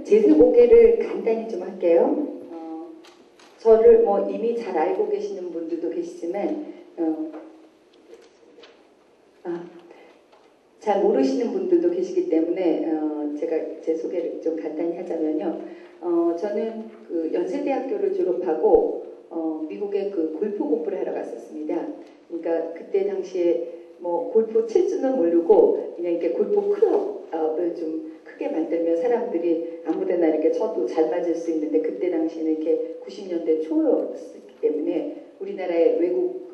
제스보게를 간단히 좀 할게요. 저를 뭐 이미 잘 알고 계시는 분들도 계시지만 잘 모르시는 분들도 계시기 때문에 제가 제 소개를 좀 간단히 하자면요. 저는 그 연세대학교를 졸업하고 미국에 그 골프 공부를 하러 갔었습니다. 그러니까 그때 당시에 뭐 골프 칠 줄은 모르고 그냥 이렇게 골프 클럽을 좀 크게 만들면 사람들이 아무데나 이렇게 쳐도 잘 맞을 수 있는데 그때 당시에는 이렇게 90년대 초였기 때문에 우리나라에 외국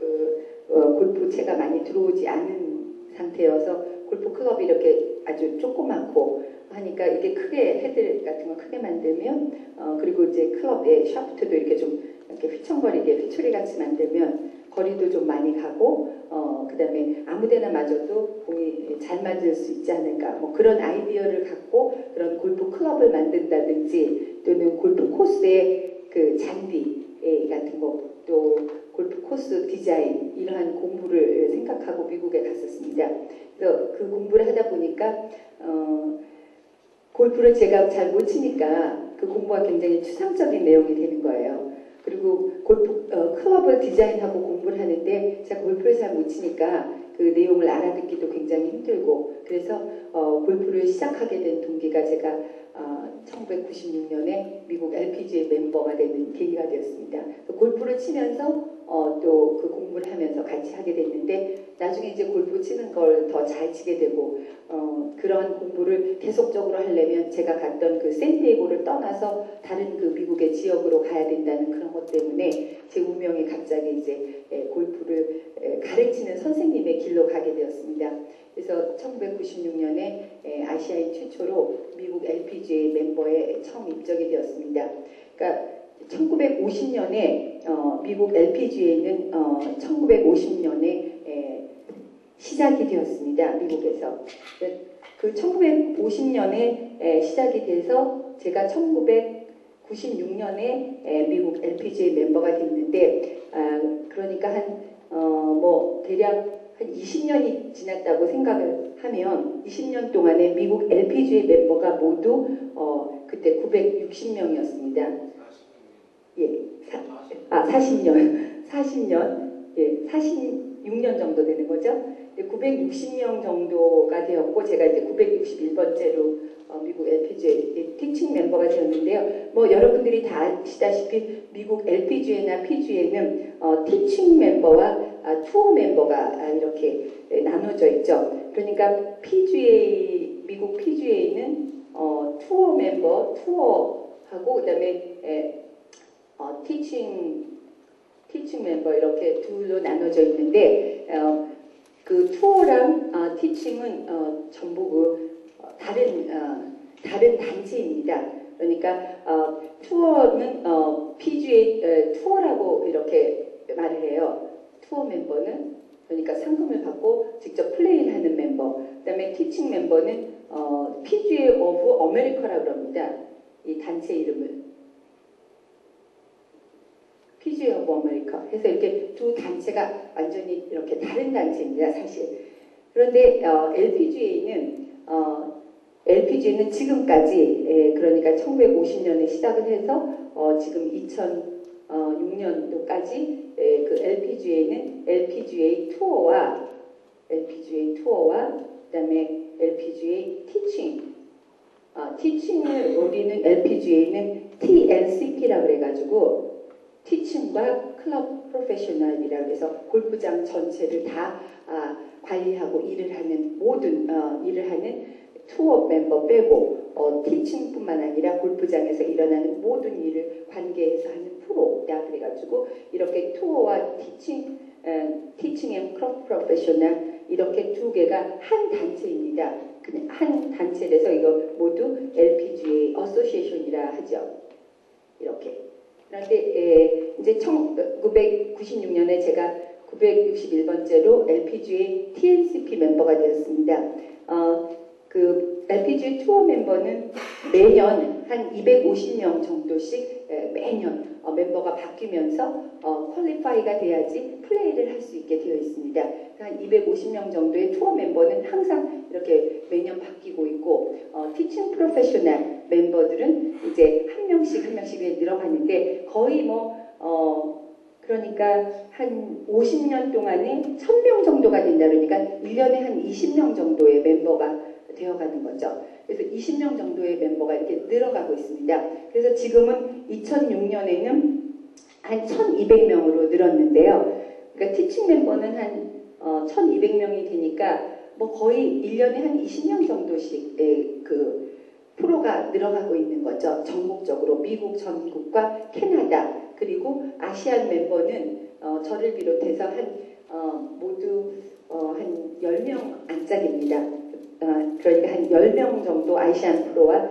골프채가 많이 들어오지 않은 상태여서 골프 클럽이 이렇게 아주 조그맣고 하니까 이게 크게 헤드 같은 거 크게 만들면 그리고 이제 클럽의 샤프트도 이렇게 좀 이렇게 휘청거리게 휘초리 같이 만들면 거리도 좀 많이 가고 그 다음에 아무데나 맞아도 공이 잘 맞을 수 있지 않을까 뭐 그런 아이디어를 갖고 그런 골프 클럽을 만든다든지 또는 골프 코스의 그 잔디 같은 거 또 골프 코스 디자인 이러한 공부를 생각하고 미국에 갔었습니다. 그래서 그 공부를 하다 보니까 골프를 제가 잘 못 치니까 그 공부가 굉장히 추상적인 내용이 되는 거예요. 그리고 골프 클럽을 디자인하고 공부를 하는데 제가 골프를 잘 못 치니까 그 내용을 알아듣기도 굉장히 힘들고 그래서 골프를 시작하게 된 동기가 제가 1996년에 미국 LPGA 멤버가 되는 계기가 되었습니다. 골프를 치면서 또 그 공부를 하면서 같이 하게 됐는데 나중에 이제 골프 치는 걸 더 잘 치게 되고 그런 공부를 계속적으로 하려면 제가 갔던 그 샌디에고를 떠나서 다른 그 미국의 지역으로 가야 된다는 그런 것 때문에 제 운명이 갑자기 이제 골프를 가르치는 선생님의 길로 가게 되었습니다. 그래서 1996년에 아시아인 최초로 미국 LPGA 멤버에 처음 입적이 되었습니다. 그러니까 1950년에 미국 LPGA는 1950년에 시작이 되었습니다. 미국에서. 그 1950년에 시작이 돼서 제가 1996년에 미국 LPGA 멤버가 됐는데 그러니까 뭐 대략 한 20년이 지났다고 생각을 하면 20년 동안에 미국 LPGA 멤버가 모두 그때 960명이었습니다. 예, 40년, 예, 46년 정도 되는 거죠. 960명 정도가 되었고 제가 이제 961번째로 미국 LPGA 티칭 멤버가 되었는데요. 뭐 여러분들이 다 아시다시피 미국 LPGA나 PGA는 티칭 멤버와 투어 멤버가 이렇게 나눠져 있죠. 그러니까 미국 PGA는 투어 멤버, 투어하고 그다음에 티칭 멤버 이렇게 둘로 나눠져 있는데 그 투어랑 티칭은 전부 그 다른 단체입니다. 그러니까 투어는 PGA 투어라고 이렇게 말을 해요. 투어 멤버는 그러니까 상금을 받고 직접 플레이를 하는 멤버. 그다음에 티칭 멤버는 PGA 오브 아메리카라고 합니다. 이 단체 이름을. PGA 오브 아메리카 해서 이렇게 두 단체가 완전히 이렇게 다른 단체입니다. 사실. 그런데 LPGA는 지금까지 그러니까 1950년에 시작을 해서 지금 2006년도까지 그 LPGA는 LPGA 투어와 그다음에 LPGA 티칭을 우리는 LPGA는 TNCP라고 그래가지고 티칭과 클럽 프로페셔널이라고 해서 골프장 전체를 다 관리하고 일을 하는 모든 일을 하는 투어 멤버 빼고 티칭뿐만 아니라 골프장에서 일어나는 모든 일을 관계해서 하는 프로다 그래가지고 이렇게 투어와 티칭 앤 클럽 프로페셔널 이렇게 두 개가 한 단체입니다. 그냥 한 단체라서 이거 모두 LPGA 어소시에이션이라 하죠. 이렇게. 그런데 이제 1996년에 제가 961번째로 LPGA TNCP 멤버가 되었습니다. 그 LPGA 투어 멤버는 매년 한 250명 정도씩 매년 멤버가 바뀌면서 퀄리파이가 돼야지 플레이를 할 수 있게 되어 있습니다. 한 250명 정도의 투어 멤버는 항상 이렇게 매년 바뀌고 있고 티칭 프로페셔널 멤버들은 이제 한 명씩 늘어가는데 거의 그러니까 한 50년 동안에 1000명 정도가 된다 그러니까 1년에 한 20명 정도의 멤버가 되어가는 거죠. 그래서 20명 정도의 멤버가 이렇게 늘어가고 있습니다. 그래서 지금은 2006년에는 한 1200명으로 늘었는데요. 그러니까 티칭 멤버는 한 1200명이 되니까 거의 1년에 한 20명 정도씩 그 프로가 늘어가고 있는 거죠. 전국적으로 미국 전국과 캐나다 그리고 아시안 멤버는 저를 비롯해서 모두 한 10명 안짝입니다. 그러니까 한 10명 정도 아시안 프로와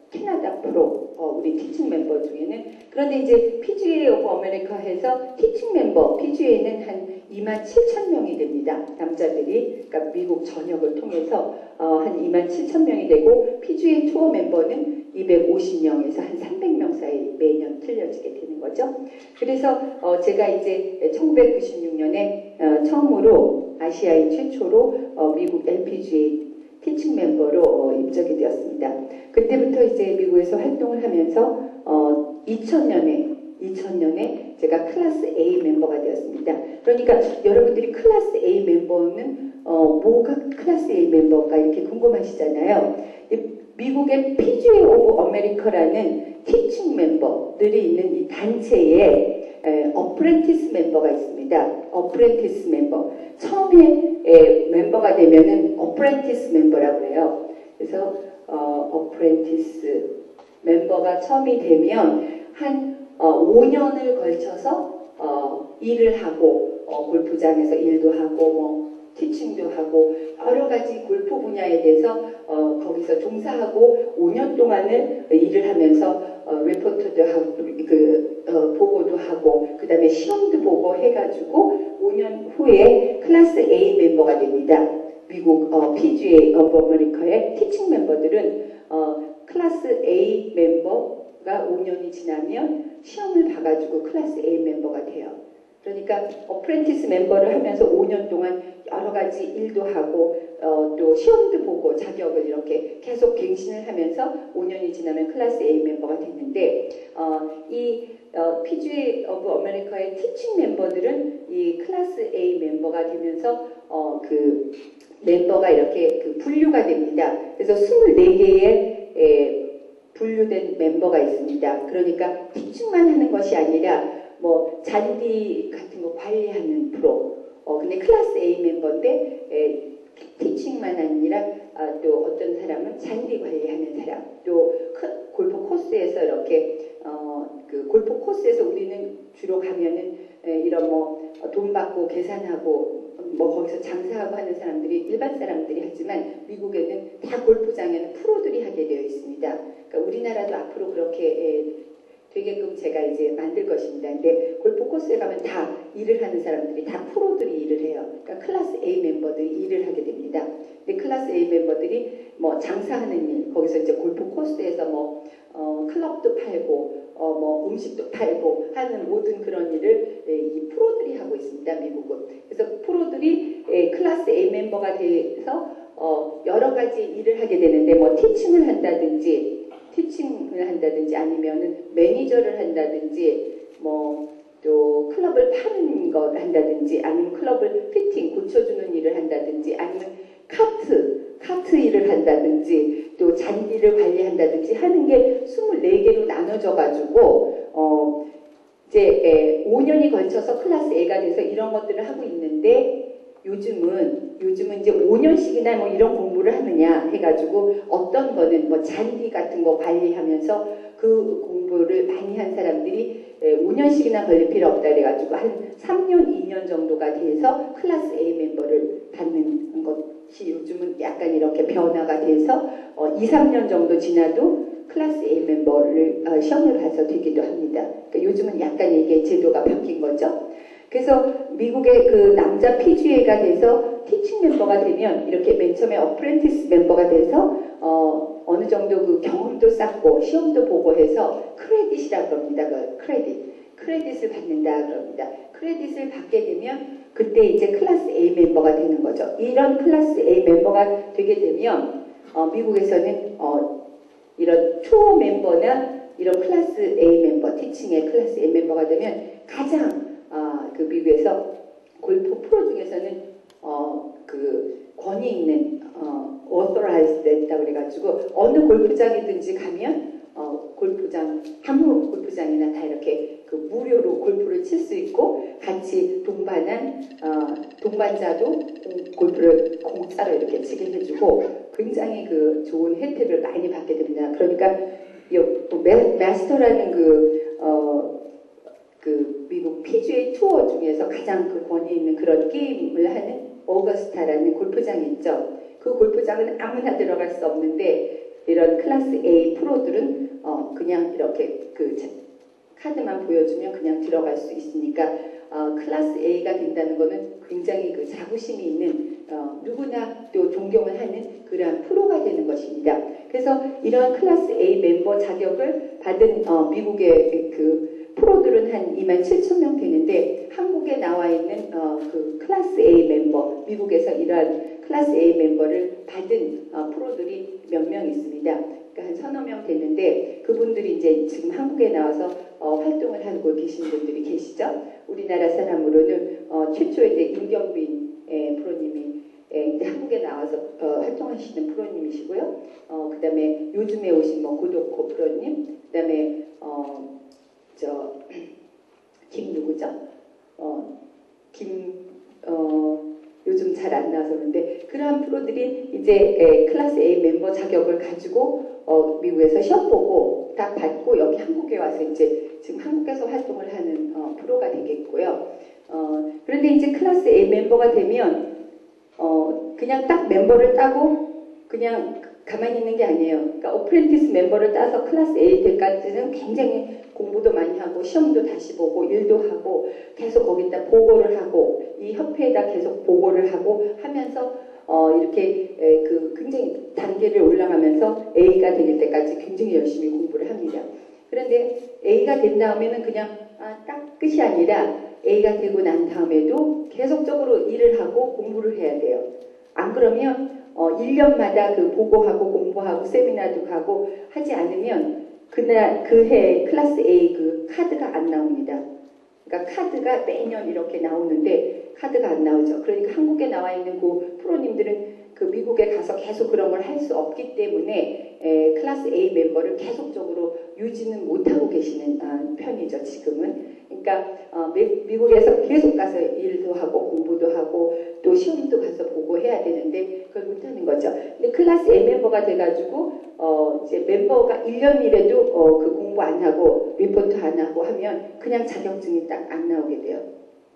캐나다 프로 우리 티칭 멤버 중에는 그런데 이제 PGA 오브 아메리카에서 티칭 멤버 PGA는 한 27,000명이 됩니다. 남자들이 그러니까 미국 전역을 통해서 한 27,000명이 되고 PGA 투어 멤버는 250명에서 한 300명 사이 매년 틀려지게 되는 거죠. 그래서 제가 이제 1996년에 처음으로 아시아인 최초로 미국 LPGA 티칭 멤버로 입적이 되었습니다. 그때부터 이제 미국에서 활동을 하면서 2000년에 제가 클래스 A 멤버가 되었습니다. 그러니까 여러분들이 클래스 A 멤버는 뭐가 클래스 A 멤버가 이렇게 궁금하시잖아요. 미국의 PGA 오브 아메리카라는 티칭 멤버들이 있는 이 단체에 어프렌티스 멤버가 있습니다. 어프렌티스 멤버. 처음에 멤버가 되면은 어프렌티스 멤버라고 해요. 그래서 어프렌티스 멤버가 처음이 되면 한 5년을 걸쳐서 일을 하고 골프장에서 일도 하고 티칭도 하고 여러 가지 골프 분야에 대해서 거기서 종사하고 5년 동안을 일을 하면서 리포트도 하고 보고도 하고 그 다음에 시험도 보고 해가지고 5년 후에 클래스 A 멤버가 됩니다. 미국 PGA 오브 아메리카의 티칭 멤버들은 클래스 A 멤버가 5년이 지나면 시험을 봐가지고 클래스 A 멤버가 돼요. 그러니까 어프렌티스 멤버를 하면서 5년 동안 여러 가지 일도 하고 또 시험도 보고 자격을 이렇게 계속 갱신을 하면서 5년이 지나면 클래스 A 멤버가 됐는데 이 PGA 오브 아메리카의 티칭 멤버들은 이 클래스 A 멤버가 되면서 그 멤버가 이렇게 분류가 됩니다. 그래서 24개의 분류된 멤버가 있습니다. 그러니까 티칭만 하는 것이 아니라 잔디 같은 거 관리하는 프로. 근데 클래스 A 멤버인데 티칭만 아니라 또 어떤 사람은 잔디 관리하는 사람. 또 골프 코스에서 이렇게 그 골프 코스에서 우리는 주로 가면은 이런 돈 받고 계산하고 거기서 장사하고 하는 사람들이 일반 사람들이 하지만 미국에는 다 골프장에는 프로들이 하게 되어 있습니다. 그러니까 우리나라도 앞으로 그렇게 되게끔 제가 이제 만들 것입니다. 근데 골프 코스에 가면 다 일을 하는 사람들이 다 프로들이 일을 해요. 그러니까 클래스 A 멤버들이 일을 하게 됩니다. 근데 클래스 A 멤버들이 장사하는 일, 거기서 이제 골프 코스에서 클럽도 팔고 음식도 팔고 하는 모든 그런 일을 이 프로들이 하고 있습니다. 미국은. 그래서 프로들이 클래스 A 멤버가 돼서 여러 가지 일을 하게 되는데 티칭을 한다든지 아니면은 매니저를 한다든지 또 클럽을 파는 걸 한다든지 아니면 클럽을 피팅 고쳐주는 일을 한다든지 아니면 카트 일을 한다든지 또 잔디를 관리한다든지 하는 게 24개로 나눠져 가지고 이제 5년이 걸쳐서 클래스 A가 돼서 이런 것들을 하고 있는데 요즘은 이제 5년씩이나 이런 공부를 하느냐 해가지고 어떤 거는 잔디 같은 거 관리하면서 그 공부를 많이 한 사람들이 5년씩이나 걸릴 필요 없다 그래가지고 한 3년, 2년 정도가 돼서 클래스 A 멤버를 받는 것이 요즘은 약간 이렇게 변화가 돼서 2, 3년 정도 지나도 클래스 A 멤버를 시험을 봐서 되기도 합니다. 그러니까 요즘은 약간 이게 제도가 바뀐 거죠. 그래서 미국의 그 남자 PGA가 돼서 티칭 멤버가 되면 이렇게 맨 처음에 어프렌티스 멤버가 돼서 어느 정도 그 경험도 쌓고 시험도 보고 해서 크레딧이라고 그럽니다. 크레딧을 받는다 그럽니다. 크레딧을 받게 되면 그때 이제 클래스 A 멤버가 되는 거죠. 이런 클래스 A 멤버가 되게 되면 미국에서는 이런 투어 멤버나 이런 클래스 A 멤버, 티칭의 클래스 A 멤버가 되면 가장 그 미국에서 골프 프로 중에서는 그 권위 있는 authorized 됐다고 그래가지고 어느 골프장이든지 가면 골프장 아무 골프장이나 다 이렇게 그 무료로 골프를 칠 수 있고 같이 동반한 동반자도 골프를 공짜로 이렇게 치게 해주고 굉장히 그 좋은 혜택을 많이 받게 됩니다. 그러니까 마스터라는 그 미국 PGA 투어 중에서 가장 그 권위 있는 그런 게임을 하는 오거스타라는 골프장이 있죠. 그 골프장은 아무나 들어갈 수 없는데 이런 클래스 A 프로들은 그냥 이렇게 그 카드만 보여주면 그냥 들어갈 수 있으니까 클래스 A가 된다는 것은 굉장히 그 자부심이 있는 누구나 또 존경을 하는 그러한 프로가 되는 것입니다. 그래서 이런 클래스 A 멤버 자격을 받은 미국의 그 프로들은 한 27,000명 되는데 한국에 나와 있는 그 클래스 A 멤버, 미국에서 이러한 클래스 A 멤버를 받은 프로들이 몇 명 있습니다. 그러니까 한 서너 명 되는데 그분들이 이제 지금 한국에 나와서 활동을 하고 계신 분들이 계시죠. 우리나라 사람으로는 최초에 이제 임경빈 프로님이 한국에 나와서 활동하시는 프로님이시고요. 그 다음에 요즘에 오신 고도코 프로님, 그 다음에 김 누구죠? 요즘 잘 안 나와서 그런데 그러한 프로들이 이제 클래스 A 멤버 자격을 가지고 미국에서 시험 보고 다 받고 여기 한국에 와서 이제 지금 한국에서 활동을 하는 프로가 되겠고요. 그런데 이제 클래스 A 멤버가 되면 그냥 딱 멤버를 따고 그냥 가만히 있는 게 아니에요. 그러니까 어프렌티스 멤버를 따서 클래스 A 때까지는 굉장히 공부도 많이 하고 시험도 다시 보고 일도 하고 계속 거기다 보고를 하고 이 협회에다 계속 보고를 하고 하면서 이렇게 그 굉장히 단계를 올라가면서 A가 될 때까지 굉장히 열심히 공부를 합니다. 그런데 A가 된 다음에는 그냥 딱 끝이 아니라 A가 되고 난 다음에도 계속적으로 일을 하고 공부를 해야 돼요. 안 그러면 1년마다 그 보고하고 공부하고 세미나도 가고 하지 않으면 그 해 클래스 A 그 카드가 안 나옵니다. 그러니까 카드가 매년 이렇게 나오는데 카드가 안 나오죠. 그러니까 한국에 나와 있는 그 프로님들은 그 미국에 가서 계속 그런 걸 할 수 없기 때문에 클래스 A 멤버를 계속적으로 유지는 못하고 계시는 편이죠. 지금은. 그러니까 미국에서 계속 가서 일도 하고 공부도 하고 또 시험도 가서 보고 해야 되는데 그걸 못하는 거죠. 근데 클래스 A 멤버가 돼가지고 이제 멤버가 1년이라도 그 공부 안 하고 리포트 안 하고 하면 그냥 자격증이 딱 안 나오게 돼요.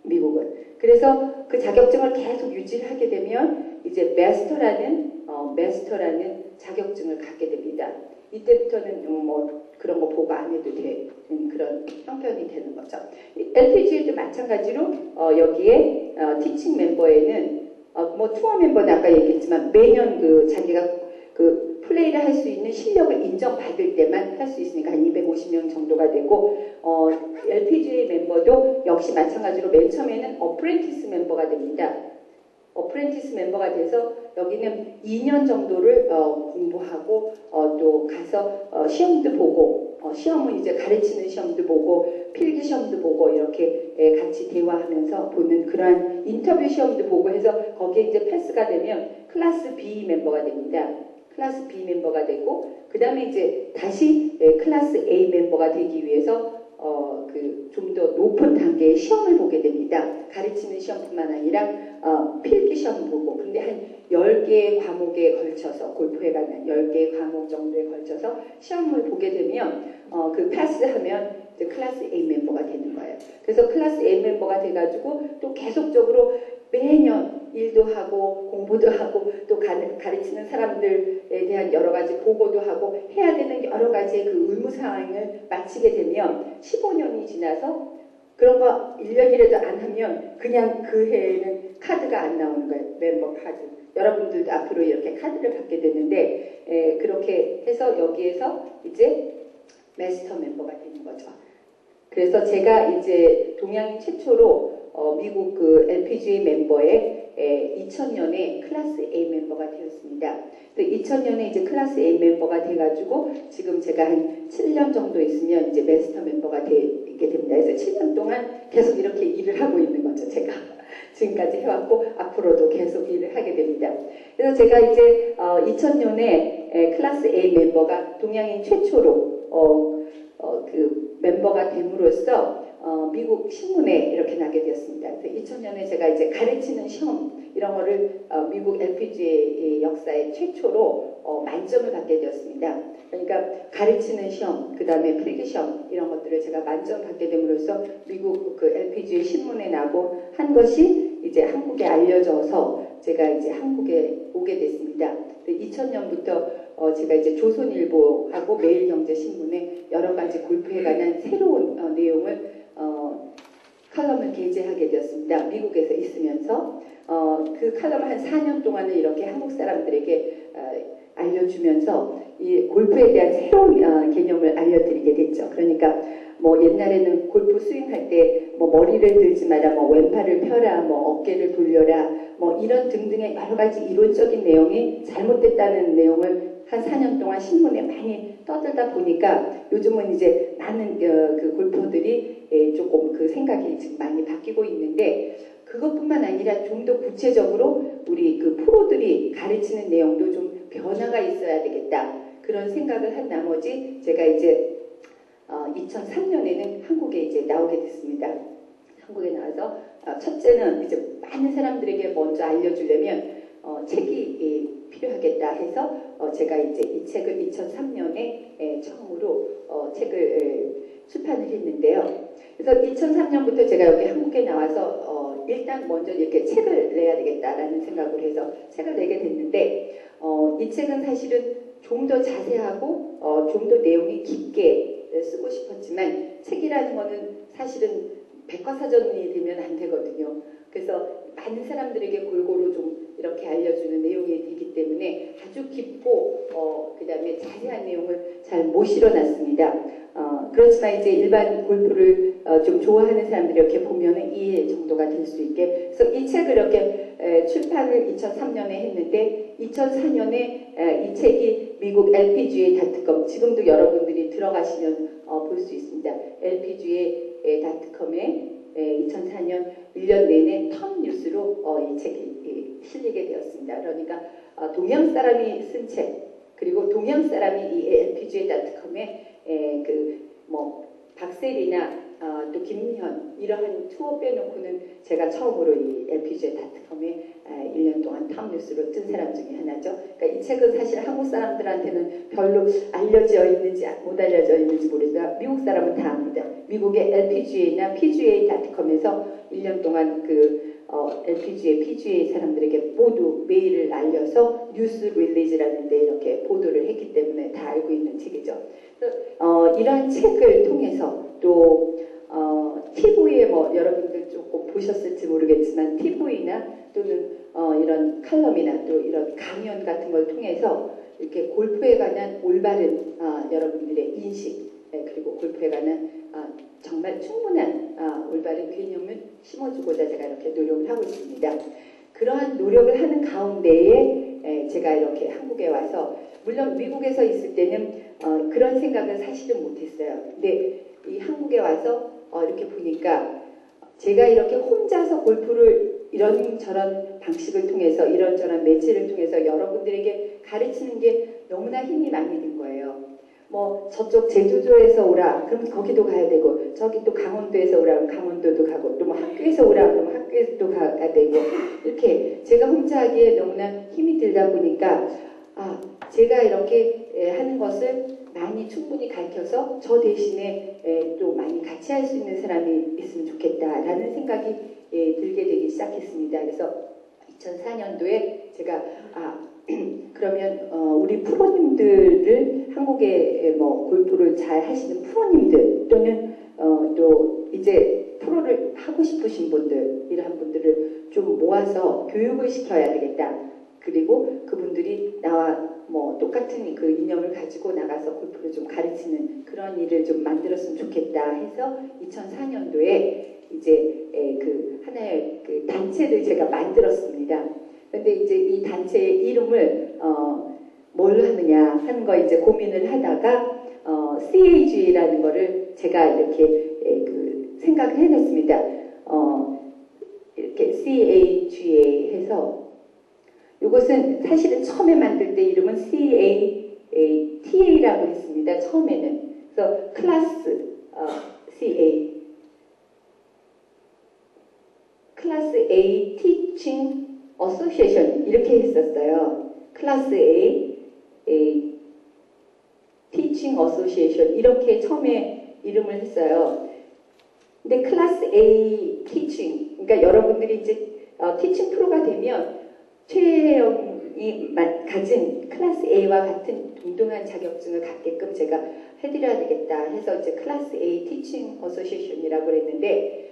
미국은. 그래서 그 자격증을 계속 유지를 하게 되면 이제 마스터라는 자격증을 갖게 됩니다. 이때부터는 그런 거 보고 안 해도 되는 그런 형편이 되는 거죠. LPGA도 마찬가지로 여기에 티칭 멤버에는 투어 멤버는 아까 얘기했지만 매년 그 자기가 그 플레이를 할 수 있는 실력을 인정받을 때만 할 수 있으니까 한 250명 정도가 되고 LPGA 멤버도 역시 마찬가지로 맨 처음에는 어프렌티스 멤버가 됩니다. 어프렌티스 멤버가 돼서 여기는 2년 정도를 공부하고 또 가서 시험도 보고 시험은 이제 가르치는 시험도 보고 필기 시험도 보고 이렇게 같이 대화하면서 보는 그러한 인터뷰 시험도 보고 해서 거기에 이제 패스가 되면 클래스 B 멤버가 됩니다. 클래스 B 멤버가 되고 그 다음에 이제 다시 클래스 A 멤버가 되기 위해서 그 좀 더 높은 단계의 시험을 보게 됩니다. 가르치는 시험뿐만 아니라 필기 시험 보고 근데 한 10개의 과목에 걸쳐서 골프에 가면 10개의 과목 정도에 걸쳐서 시험을 보게 되면 그 패스하면 이제 클래스 A 멤버가 되는 거예요. 그래서 클래스 A 멤버가 돼가지고 또 계속적으로 매년 일도 하고 공부도 하고 또 가르치는 사람들에 대한 여러 가지 보고도 하고 해야 되는 여러 가지의 그 의무사항을 마치게 되면 15년이 지나서 그런 거 1년이라도 안 하면 그냥 그 해에는 카드가 안 나오는 거예요. 멤버 카드. 여러분들도 앞으로 이렇게 카드를 받게 되는데 그렇게 해서 여기에서 이제 마스터 멤버가 되는 거죠. 그래서 제가 이제 동양인 최초로 미국 그 LPGA 멤버의 2000년에 클래스 A 멤버가 되었습니다. 2000년에 이제 클래스 A 멤버가 돼가지고 지금 제가 한 7년 정도 있으면 이제 마스터 멤버가 되게 됩니다. 그래서 7년 동안 계속 이렇게 일을 하고 있는 거죠, 제가. 지금까지 해왔고 앞으로도 계속 일을 하게 됩니다. 그래서 제가 이제 2000년에 클래스 A 멤버가 동양인 최초로 그 멤버가 됨으로써 미국 신문에 이렇게 나게 되었습니다. 그래서 2000년에 제가 이제 가르치는 시험 이런 거를 미국 LPGA 역사의 최초로 만점을 받게 되었습니다. 그러니까 가르치는 시험, 그 다음에 필기 시험 이런 것들을 제가 만점을 받게 됨으로써 미국 그 LPGA 신문에 나고 한 것이 이제 한국에 알려져서 제가 이제 한국에 오게 됐습니다. 2000년부터 제가 이제 조선일보하고 매일경제신문에 여러 가지 골프에 관한 새로운 내용을 칼럼을 게재하게 되었습니다. 미국에서 있으면서 그 칼럼을 한 4년 동안은 이렇게 한국 사람들에게 알려주면서 이 골프에 대한 새로운 개념을 알려드리게 됐죠. 그러니까 뭐 옛날에는 골프 스윙할 때 뭐 머리를 들지 마라, 뭐 왼팔을 펴라, 뭐 어깨를 돌려라, 뭐 이런 등등의 여러 가지 이론적인 내용이 잘못됐다는 내용을 한 4년 동안 신문에 많이 떠들다 보니까 요즘은 이제 많은 그 골퍼들이 조금 그 생각이 지금 많이 바뀌고 있는데 그것뿐만 아니라 좀 더 구체적으로 우리 그 프로들이 가르치는 내용도 좀 변화가 있어야 되겠다. 그런 생각을 한 나머지 제가 이제 2003년에는 한국에 이제 나오게 됐습니다. 한국에 나와서 첫째는 이제 많은 사람들에게 먼저 알려주려면 책이 필요하겠다 해서 제가 이제 이 책을 2003년에 처음으로 책을 출판을 했는데요. 그래서 2003년부터 제가 여기 한국에 나와서 일단 먼저 이렇게 책을 내야 되겠다라는 생각을 해서 책을 내게 됐는데 이 책은 사실은 좀 더 자세하고 좀 더 내용이 깊게 쓰고 싶었지만 책이라는 거는 사실은 백과사전이 되면 안 되거든요. 그래서 많은 사람들에게 골고루 좀 이렇게 알려주는 내용이 되기 때문에 아주 깊고 그 다음에 자세한 내용을 잘 못 실어놨습니다. 그렇지만 이제 일반 골프를 좀 좋아하는 사람들이 이렇게 보면은 이해 정도가 될 수 있게 그래서 이 책을 이렇게 출판을 2003년에 했는데 2004년에 이 책이 미국 LPGA.com 지금도 여러분들이 들어가시면 볼 수 있습니다. LPGA.com에 2004년 1년 내내 톱 뉴스로 이 책이 실리게 되었습니다. 그러니까 동양 사람이 쓴 책 그리고 동양 사람이 이 LPGA.com에 그 뭐 박세리나 또 김현 이러한 투어 빼놓고는 제가 처음으로 이 LPGA.com에 1년 동안 탑 뉴스로 뜬 사람 중에 하나죠. 그러니까 이 책은 사실 한국 사람들한테는 별로 알려져 있는지 못 알려져 있는지 모르지만 미국 사람은 다 압니다. 미국의 LPGA나 PGA.com에서 1년 동안 그 LPGA, PGA 사람들에게 모두 메일을 알려서 뉴스 릴리즈라는 데 이렇게 보도를 했기 때문에 다 알고 있는 책이죠. 그래서 이러한 책을 통해서 또 TV에 뭐 여러분들 조금 보셨을지 모르겠지만 TV나 또는 이런 칼럼이나 또 이런 강연 같은 걸 통해서 이렇게 골프에 관한 올바른 여러분들의 인식 그리고 골프에 관한 정말 충분한 올바른 개념을 심어주고자 제가 이렇게 노력을 하고 있습니다. 그러한 노력을 하는 가운데에 제가 이렇게 한국에 와서 물론 미국에서 있을 때는 그런 생각은 사실은 못했어요. 근데 이 한국에 와서 이렇게 보니까 제가 이렇게 혼자서 골프를 이런저런 방식을 통해서 이런저런 매체를 통해서 여러분들에게 가르치는 게 너무나 힘이 많이 든 거예요. 뭐 저쪽 제주도에서 오라 그럼 거기도 가야 되고 저기 또 강원도에서 오라 그럼 강원도도 가고 또 뭐 학교에서 오라 그럼 학교에도 가야 되고 이렇게 제가 혼자 하기에 너무나 힘이 들다 보니까 제가 이렇게 하는 것을 많이 충분히 가르쳐서 저 대신에 또 많이 같이 할 수 있는 사람이 있으면 좋겠다라는 생각이 들게 되기 시작했습니다. 그래서 2004년도에 제가 그러면 우리 프로님들을 한국에 뭐 골프를 잘 하시는 프로님들 또는 또 이제 프로를 하고 싶으신 분들 이러한 분들을 좀 모아서 교육을 시켜야 되겠다. 그리고 그분들이 나와 뭐 똑같은 그 이념을 가지고 나가서 골프를 좀 가르치는 그런 일을 좀 만들었으면 좋겠다 해서 2004년도에 이제 그 하나의 그 단체를 제가 만들었습니다. 근데 이제 이 단체의 이름을 뭘로 하느냐 하는 거 이제 고민을 하다가 CAG라는 거를 제가 이렇게 그 생각을 해냈습니다. 이렇게 CAGA 해서 이것은 사실은 처음에 만들 때 이름은 CATA라고 했습니다. 처음에는. 그래서 클래스 CA 클래스 A Teaching Association 이렇게 했었어요. 클래스 A Teaching Association 이렇게 처음에 이름을 했어요. 근데 클래스 A Teaching 그러니까 여러분들이 이제 티칭 프로가 되면 최혜영이 가진 클래스 A와 같은 동등한 자격증을 갖게끔 제가 해드려야 되겠다 해서 이제 클래스 A 티칭 어소시에이션이라고 그랬는데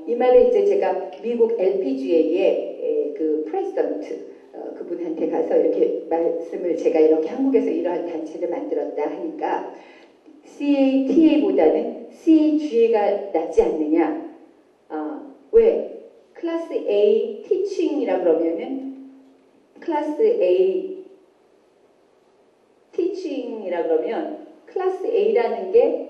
이 말을 이제 제가 미국 LPGA의 그 프레지던트 그분한테 가서 이렇게 말씀을 제가 이렇게 한국에서 이러한 단체를 만들었다 하니까 CATA보다는 CAGA가 낫지 않느냐? 왜? 클래스 A 티칭이라 그러면은 클래스 A 티칭이라 그러면 클래스 A라는 게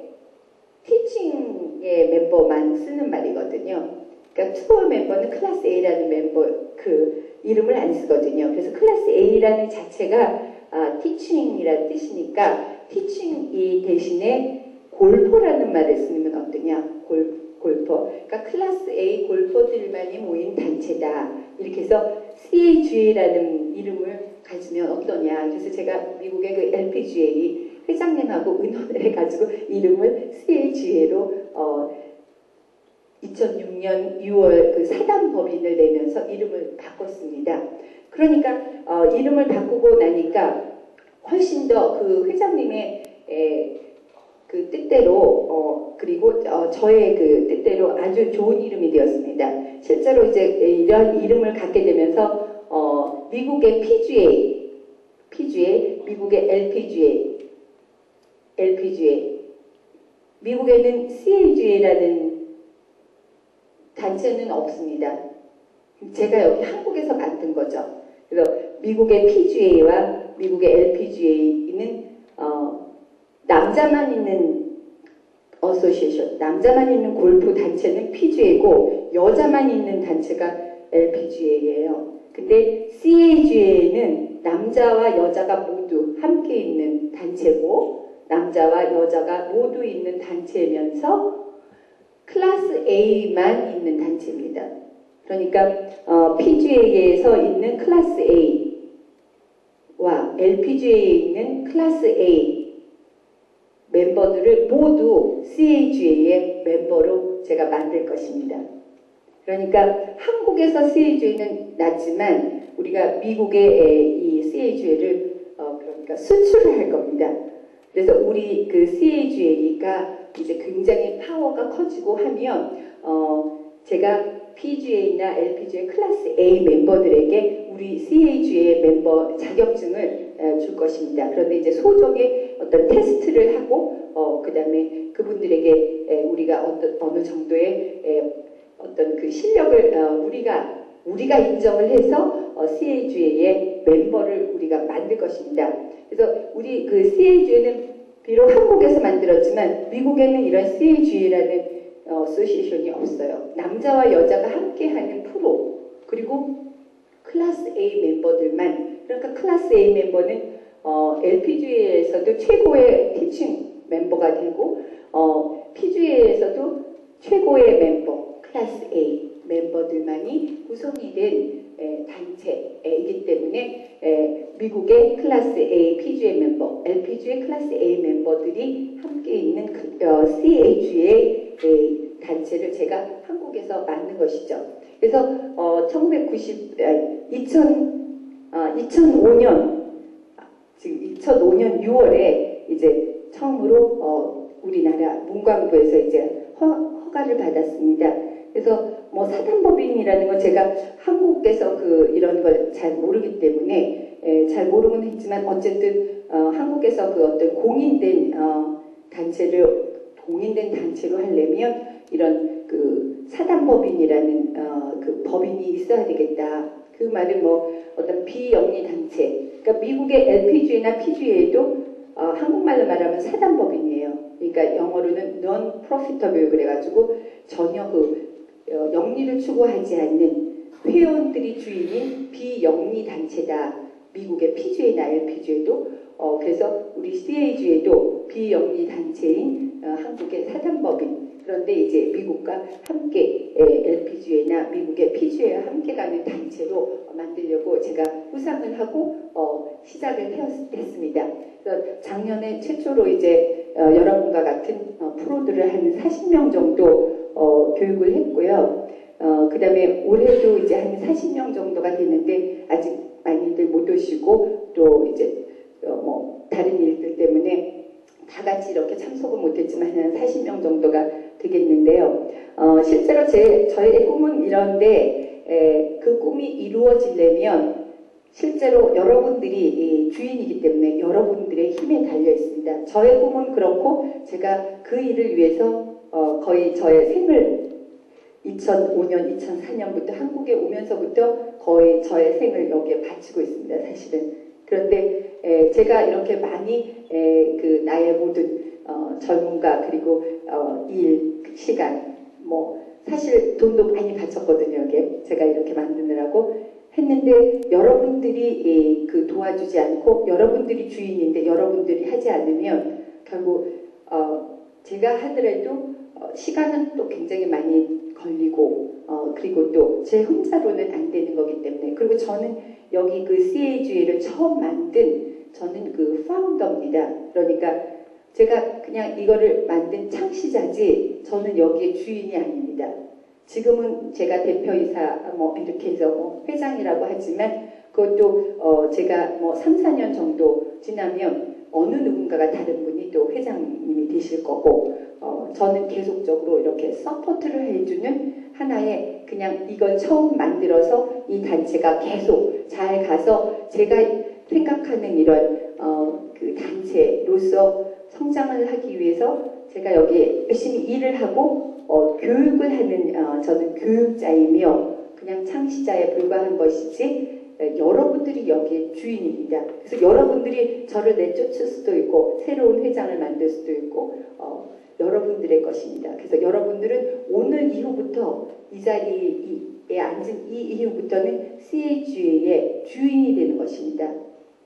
티칭의 멤버만 쓰는 말이거든요. 그러니까 투어 멤버는 클래스 A라는 멤버 그 이름을 안 쓰거든요. 그래서 클래스 A라는 자체가 티칭이라는 뜻이니까 티칭이 대신에 골퍼라는 말을 쓰면 어떠냐? 골퍼. 그러니까 클래스 A 골퍼들만이 모인 단체다. 이렇게 해서 CAGA라는 이름을 가지면 어떠냐. 그래서 제가 미국의 그 LPGA 회장님하고 의논을 해가지고 이름을 CAGA로 2006년 6월 그 사단법인을 내면서 이름을 바꿨습니다. 그러니까 이름을 바꾸고 나니까 훨씬 더 그 회장님의 그 뜻대로 그리고 저의 그 뜻대로 아주 좋은 이름이 되었습니다. 실제로 이제 이런 이름을 갖게 되면서 미국의 PGA, 미국의 LPGA, 미국에는 CAGA라는 단체는 없습니다. 제가 여기 한국에서 만든 거죠. 그래서 미국의 PGA와 미국의 LPGA는 남자만 있는 어소시에이션, 남자만 있는 골프 단체는 PGA고 여자만 있는 단체가 LPGA예요. 근데 CAGA는 남자와 여자가 모두 함께 있는 단체고 남자와 여자가 모두 있는 단체면서 클래스 A만 있는 단체입니다. 그러니까 PGA에서 있는 클래스 A와 LPGA에 있는 클래스 A 멤버들을 모두 CAGA의 member로 제가 만들 것입니다. 그러니까 한국에서 CAGA는 낮지만 우리가 미국의 이 CAGA를 그러니까 수출을 할 겁니다. 그래서 우리 그 CAGA가 이제 굉장히 파워가 커지고 하면 제가 PGA나 LPGA 클래스 A 멤버들에게 우리 CAGA 멤버 자격증을 줄 것입니다. 그런데 이제 소정의 어떤 테스트를 하고 그 다음에 그분들에게 우리가 어느 정도의 어떤 그 실력을 우리가 인정을 해서 CAGA의 멤버를 우리가 만들 것입니다. 그래서 우리 그 CAGA는 비록 한국에서 만들었지만 미국에는 이런 CAGA라는 어소시에이션이 없어요. 남자와 여자가 함께하는 프로 그리고 클래스 A 멤버들만 그러니까 클래스 A 멤버는 LPGA에서도 최고의 티칭 멤버가 되고 PGA에서도 최고의 멤버 클래스 A 멤버들만이 구성이 된 단체이기 때문에 미국의 클래스 A PGA 멤버, LPGA 클래스 A 멤버들이 함께 있는 CAGA 단체를 제가 한국에서 만든 것이죠. 그래서 2005년 지금 2005년 6월에 이제 처음으로 우리나라 문광부에서 이제 허가를 받았습니다. 그래서 뭐 사단법인이라는 건 제가 한국에서 이런 걸 잘 모르기 때문에 잘 모르곤 했지만 어쨌든 한국에서 어떤 공인된 단체로 하려면 이런 사단법인이라는 법인이 있어야 되겠다. 그 말은 뭐 어떤 비영리 단체. 그러니까 미국의 LPGA나 PGA도 한국말로 말하면 사단법인이에요. 그러니까 영어로는 non-profitable 그래가지고 전혀 영리를 추구하지 않는 회원들이 주인인 비영리 단체다. 미국의 PGA나 LPGA도 그래서 우리 CAGA도 비영리 단체인 한국의 사단법인. 그런데 이제 미국과 함께 LPGA나 미국의 PGA와 함께 가는 단체로 만들려고 제가 구상을 하고 시작을 했습니다. 그래서 작년에 최초로 이제 여러분과 같은 프로들을 한 40명 정도 교육을 했고요. 그 다음에 올해도 이제 한 40명 정도가 됐는데 아직 많이들 못 오시고 또 이제 뭐 다른 일들 때문에 다 같이 이렇게 참석은 못했지만 한 40명 정도가 되겠는데요. 실제로 저의 꿈은 이런데 그 꿈이 이루어지려면 실제로 여러분들이 주인이기 때문에 여러분들의 힘에 달려 있습니다. 저의 꿈은 그렇고 제가 그 일을 위해서 거의 저의 생을 2005년, 2004년부터 한국에 오면서부터 거의 저의 생을 여기에 바치고 있습니다. 사실은. 그런데 제가 이렇게 많이 나의 모든 젊음과 그리고 일, 시간 뭐 사실 돈도 많이 바쳤거든요. 여기에 제가 이렇게 만드느라고 했는데 여러분들이 도와주지 않고 여러분들이 주인인데 여러분들이 하지 않으면 결국 제가 하더라도 시간은 또 굉장히 많이 걸리고 그리고 또 제 혼자로는 안 되는 거기 때문에 그리고 저는 여기 CAGA를 처음 만든 저는 파운더입니다. 그러니까 제가 그냥 이거를 만든 창시자지 저는 여기에 주인이 아닙니다. 지금은 제가 대표이사 뭐 이렇게 해서 뭐 회장이라고 하지만 그것도 제가 뭐 3, 4년 정도 지나면 어느 누군가가 다른 분이 또 회장님이 되실 거고 저는 계속적으로 이렇게 서포트를 해주는 하나의 그냥 이걸 처음 만들어서 이 단체가 계속 잘 가서 제가 생각하는 이런 단체로서 성장을 하기 위해서 제가 여기 열심히 일을 하고 교육을 하는 저는 교육자이며 그냥 창시자에 불과한 것이지 여러분들이 여기에 주인입니다. 그래서 여러분들이 저를 내쫓을 수도 있고 새로운 회장을 만들 수도 있고 여러분들의 것입니다. 그래서 여러분들은 오늘 이후부터 이 자리에 앉은 이 이후부터는 CAGA의 주인이 되는 것입니다.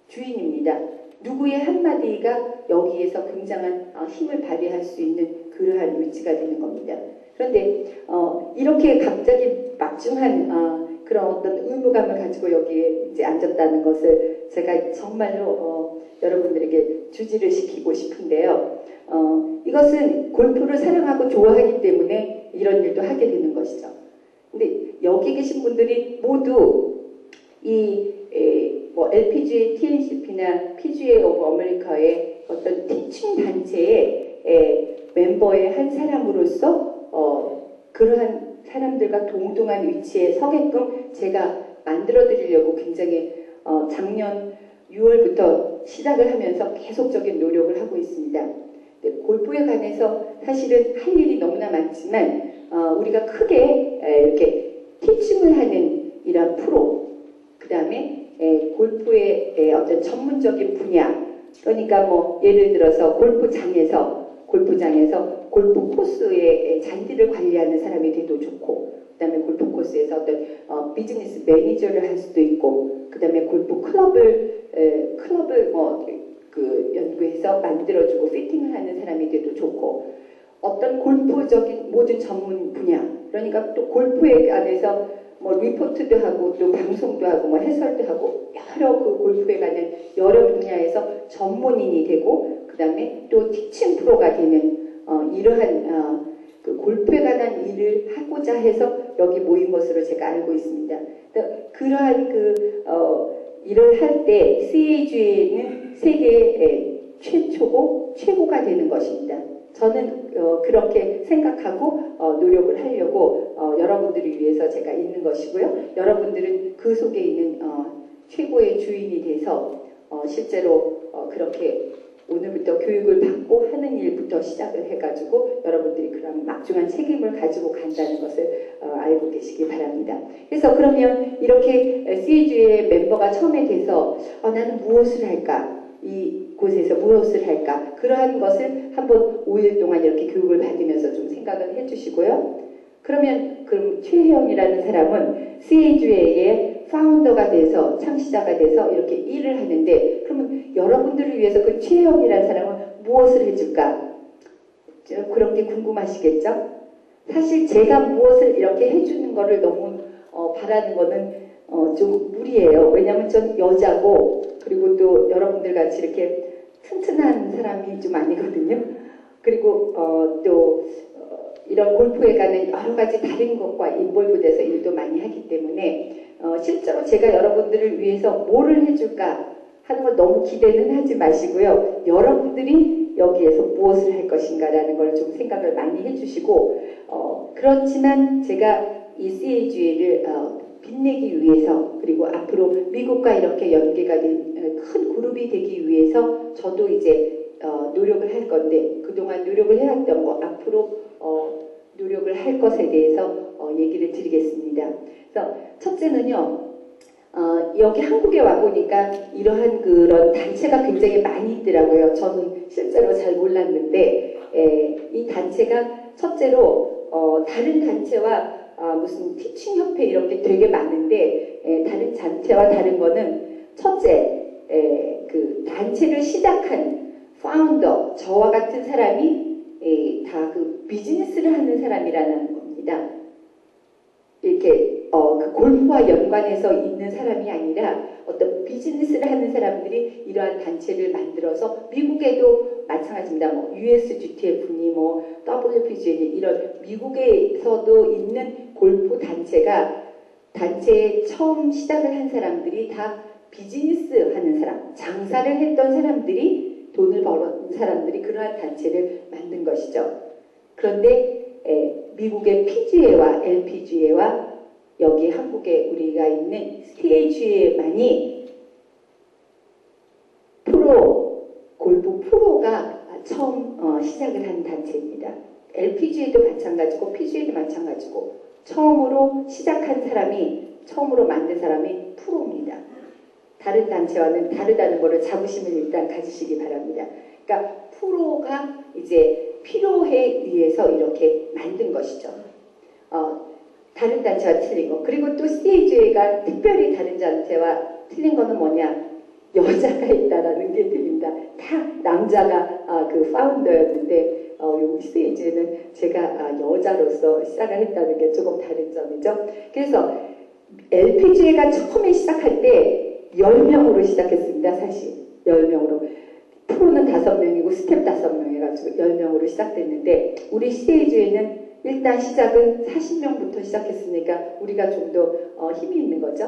주인입니다. 누구의 한마디가 여기에서 굉장한 힘을 발휘할 수 있는 그러한 위치가 되는 겁니다. 그런데 이렇게 갑자기 막중한 그런 어떤 의무감을 가지고 여기에 이제 앉았다는 것을 제가 정말로 여러분들에게 주지를 시키고 싶은데요. 이것은 골프를 사랑하고 좋아하기 때문에 이런 일도 하게 되는 것이죠. 근데 여기 계신 분들이 모두 뭐 LPGA, TNCP나 PGA 오브 아메리카의 어떤 티칭 단체의 멤버의 한 사람으로서 그러한 사람들과 동등한 위치에 서게끔 제가 만들어 드리려고 굉장히 작년 6월부터 시작을 하면서 계속적인 노력을 하고 있습니다. 골프에 관해서 사실은 할 일이 너무나 많지만 우리가 크게 이렇게 티칭을 하는 이런 프로 그 다음에 골프의 어떤 전문적인 분야 그러니까 뭐 예를 들어서 골프장에서 골프 코스의 잔디를 관리하는 사람이 돼도 좋고 그 다음에 골프 코스에서 어떤 비즈니스 매니저를 할 수도 있고 그 다음에 골프 클럽을 뭐 연구해서 만들어주고 피팅을 하는 사람이 돼도 좋고 어떤 골프적인 모든 전문 분야 그러니까 또 골프에 관해서 뭐 리포트도 하고 또 방송도 하고 뭐 해설도 하고 여러 골프에 관한 여러 분야에서 전문인이 되고 그 다음에 또 티칭 프로가 되는 이러한 골프에 관한 일을 하고자 해서 여기 모인 것으로 제가 알고 있습니다. 그러한 일을 할 때 CAGA는 세계의 최초고 최고가 되는 것입니다. 저는 그렇게 생각하고 노력을 하려고 여러분들을 위해서 제가 있는 것이고요. 여러분들은 그 속에 있는 최고의 주인이 돼서 실제로 그렇게 오늘부터 교육을 받고 하는 일부터 시작을 해가지고 여러분들이 그런 막중한 책임을 가지고 간다는 것을 알고 계시기 바랍니다. 그래서 그러면 이렇게 CAG의 멤버가 처음에 돼서 나는 무엇을 할까? 이곳에서 무엇을 할까? 그러한 것을 한번 5일 동안 이렇게 교육을 받으면서 좀 생각을 해주시고요. 그럼 최혜영이라는 사람은 CAG의 파운더가 돼서 창시자가 돼서 이렇게 일을 하는데 그러면 여러분들을 위해서 그 최혜영이라는 사람은 무엇을 해줄까? 그런 게 궁금하시겠죠? 사실 제가 무엇을 이렇게 해주는 거를 너무 바라는 거는 좀 무리예요. 왜냐하면 전 여자고 그리고 또 여러분들 같이 이렇게 튼튼한 사람이 좀 아니거든요. 그리고 또 이런 골프에 가는 여러 가지 다른 것과 인볼브돼서 일도 많이 하기 때문에 실제로 제가 여러분들을 위해서 뭐를 해줄까 하는 걸 너무 기대는 하지 마시고요. 여러분들이 여기에서 무엇을 할 것인가라는 걸 좀 생각을 많이 해주시고 그렇지만 제가 이 CAG를 빛내기 위해서 그리고 앞으로 미국과 이렇게 연계가 된 큰 그룹이 되기 위해서 저도 이제 노력을 할 건데 그동안 노력을 해왔던 거 앞으로 노력을 할 것에 대해서 얘기를 드리겠습니다. 그래서 첫째는요. 여기 한국에 와보니까 이러한 그런 단체가 굉장히 많이 있더라고요. 저는 실제로 잘 몰랐는데 이 단체가 첫째로 다른 단체와 무슨 티칭협회 이런 게 되게 많은데 다른 단체와 다른 거는 첫째 그 단체를 시작한 파운더 저와 같은 사람이 다 그 비즈니스를 하는 사람이라는 겁니다. 이렇게 그 골프와 연관해서 있는 사람이 아니라 어떤 비즈니스를 하는 사람들이 이러한 단체를 만들어서 미국에도 마찬가지입니다. 뭐 USGTF니 뭐 WPGA니 이런 미국에서도 있는 골프 단체에 처음 시작을 한 사람들이 다 비즈니스 하는 사람, 장사를 했던 사람들이 돈을 벌은 사람들이 그러한 단체를 만든 것이죠. 그런데 미국의 PGA와 LPGA와 여기 한국에 우리가 있는 CAGA만이 골프 프로가 처음 시작을 한 단체입니다. LPGA도 마찬가지고 PGA도 마찬가지고 처음으로 시작한 사람이 처음으로 만든 사람이 프로입니다. 다른 단체와는 다르다는 것을 자부심을 일단 가지시기 바랍니다. 그러니까 프로가 이제 필요에 의해서 이렇게 만든 것이죠. 다른 단체와 틀린 거. 그리고 또 CAGA가 특별히 다른 단체와 틀린 거는 뭐냐? 여자가 있다라는 게 틀립니다. 다 남자가 그 파운더였는데 여기 CAGA는 제가 여자로서 시작을 했다는 게 조금 다른 점이죠. 그래서 LPGA가 처음에 시작할 때 10명으로 시작했습니다. 사실 10명으로. 프로는 5명이고 스텝 5명 해가지고 10명으로 시작됐는데 우리 CAGA는 일단 시작은 40명부터 시작했으니까 우리가 좀 더 힘이 있는 거죠.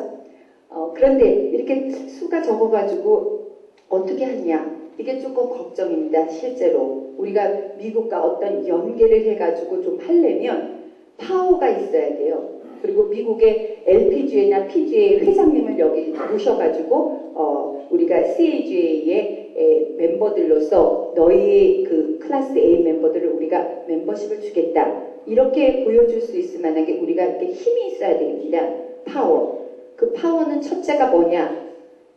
그런데 이렇게 수가 적어가지고 어떻게 하냐 이게 조금 걱정입니다. 실제로 우리가 미국과 어떤 연계를 해가지고 좀 하려면 파워가 있어야 돼요. 그리고 미국의 LPGA나 PGA 회장님을 여기 모셔가지고 우리가 CAGA의 멤버들로서 너희의 그 클래스 A 멤버들을 우리가 멤버십을 주겠다. 이렇게 보여줄 수 있을 만하게 우리가 이렇게 힘이 있어야 됩니다. 파워. 그 파워는 첫째가 뭐냐?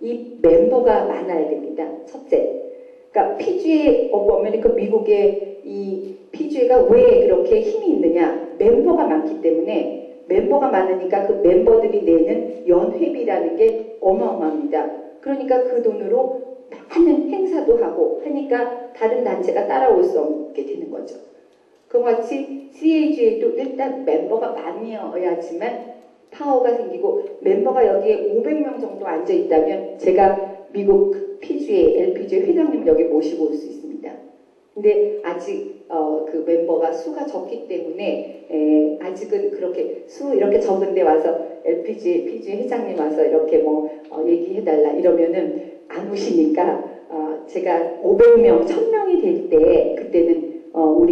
이 멤버가 많아야 됩니다. 첫째. 그러니까 PGA 오브 아메리카 미국의 이 PGA가 왜 그렇게 힘이 있느냐? 멤버가 많기 때문에 멤버가 많으니까 그 멤버들이 내는 연회비라는 게 어마어마합니다. 그러니까 그 돈으로 많은 행사도 하고 하니까 다른 단체가 따라올 수 없게 되는 거죠. 그와 같이 CAGA도 일단 멤버가 많이어야지만 파워가 생기고 멤버가 여기에 500명 정도 앉아있다면 제가 미국 PGA, LPGA 회장님을 여기 모시고 올 수 있습니다. 근데 아직 그 멤버가 수가 적기 때문에 아직은 그렇게 이렇게 적은데 와서 LPGA, PGA 회장님 와서 이렇게 얘기해달라 이러면은 안 오시니까 제가 500명, 1000명이 될 때 그때는 우리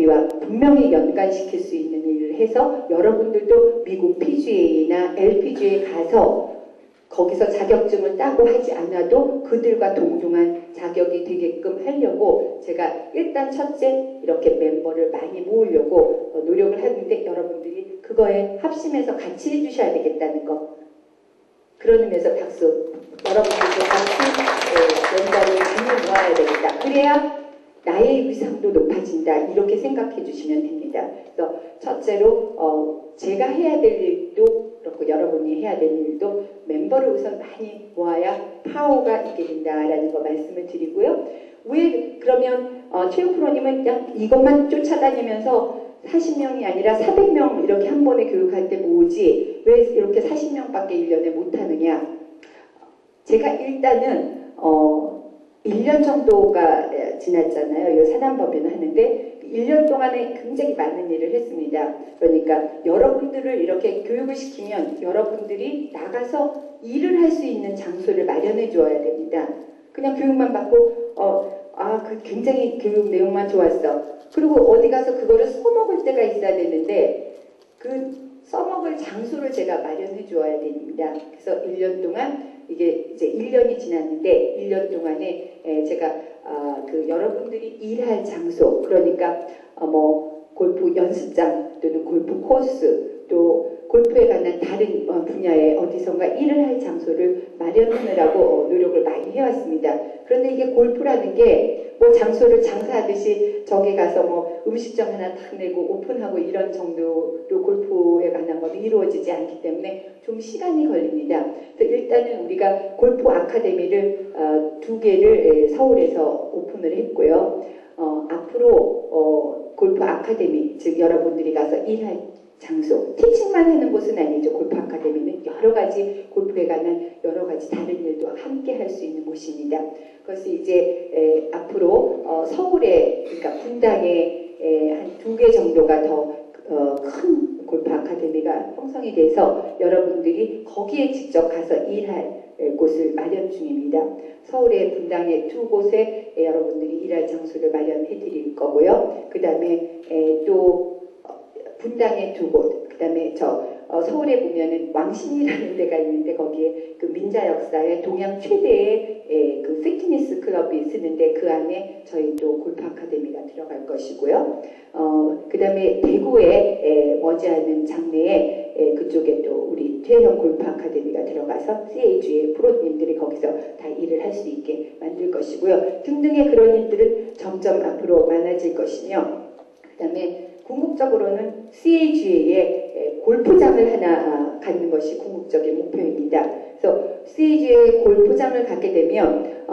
분명히 연관시킬 수 있는 일을 해서 여러분들도 미국 PGA나 LPGA에 가서 거기서 자격증을 따고 하지 않아도 그들과 동등한 자격이 되게끔 하려고 제가 일단 첫째 이렇게 멤버를 많이 모으려고 노력을 하는데 여러분들이 그거에 합심해서 같이 해주셔야 되겠다는 거. 그런 의미에서 박수. 여러분들도 같이 멤버를 많이 모아야 되겠다. 그래야 나의 위상도 높아진다. 이렇게 생각해 주시면 됩니다. 그래서 첫째로 제가 해야 될 일도 그렇고 여러분이 해야 될 일도 멤버를 우선 많이 모아야 파워가 있게 된다라는 거 말씀을 드리고요. 왜 그러면 최욱 프로님은 그냥 이것만 쫓아다니면서 40명이 아니라 400명 이렇게 한 번에 교육할 때 모으지 왜 이렇게 40명밖에 1년에 못하느냐. 제가 일단은 1년 정도가 지났잖아요. 이 사단법인을 하는데 1년 동안에 굉장히 많은 일을 했습니다. 그러니까 여러분들을 이렇게 교육을 시키면 여러분들이 나가서 일을 할 수 있는 장소를 마련해 줘야 됩니다. 그냥 교육만 받고 굉장히 교육 내용만 좋았어. 그리고 어디 가서 그거를 써먹을 때가 있어야 되는데 그 써먹을 장소를 제가 마련해 줘야 됩니다. 그래서 1년 동안 이게 이제 1년이 지났는데 1년 동안에 제가 그 여러분들이 일할 장소 그러니까 뭐 골프 연습장 또는 골프 코스 또 골프에 관한 다른 분야에 어디선가 일을 할 장소를 마련하느라고 노력을 많이 해왔습니다. 그런데 이게 골프라는 게 뭐 장소를 장사하듯이 저기 가서 뭐 음식점 하나 탁 내고 오픈하고 이런 정도로 골프에 관한 것도 이루어지지 않기 때문에 좀 시간이 걸립니다. 그래서 일단은 우리가 골프 아카데미를 2개를 서울에서 오픈을 했고요. 앞으로 골프 아카데미 즉 여러분들이 가서 일할 장소, 티칭만 하는 곳은 아니죠. 골프 아카데미는 여러 가지 골프에 관한 여러 가지 다른 일도 함께 할 수 있는 곳입니다. 그것이 이제 앞으로 서울에 그러니까 분당에 한 2개 정도가 더 큰 골프 아카데미가 형성이 돼서 여러분들이 거기에 직접 가서 일할 곳을 마련 중입니다. 서울의 분당에 2곳에 여러분들이 일할 장소를 마련해 드릴 거고요. 그 다음에 또 분당에 2곳, 그 다음에 서울에 보면은 왕신이라는 데가 있는데 거기에 그 민자 역사의 동양 최대의 그 피트니스 클럽이 있는데 그 안에 저희 또 골프 아카데미가 들어갈 것이고요. 그 다음에 대구에 머지않은 장래에 그쪽에 또 우리 퇴형 골프 아카데미가 들어가서 CAG의 프로님들이 거기서 다 일을 할 수 있게 만들 것이고요. 등등의 그런 일들은 점점 앞으로 많아질 것이며 그 다음에 궁극적으로는 CAGA의 골프장을 하나 갖는 것이 궁극적인 목표입니다. 그래서 CAGA의 골프장을 갖게 되면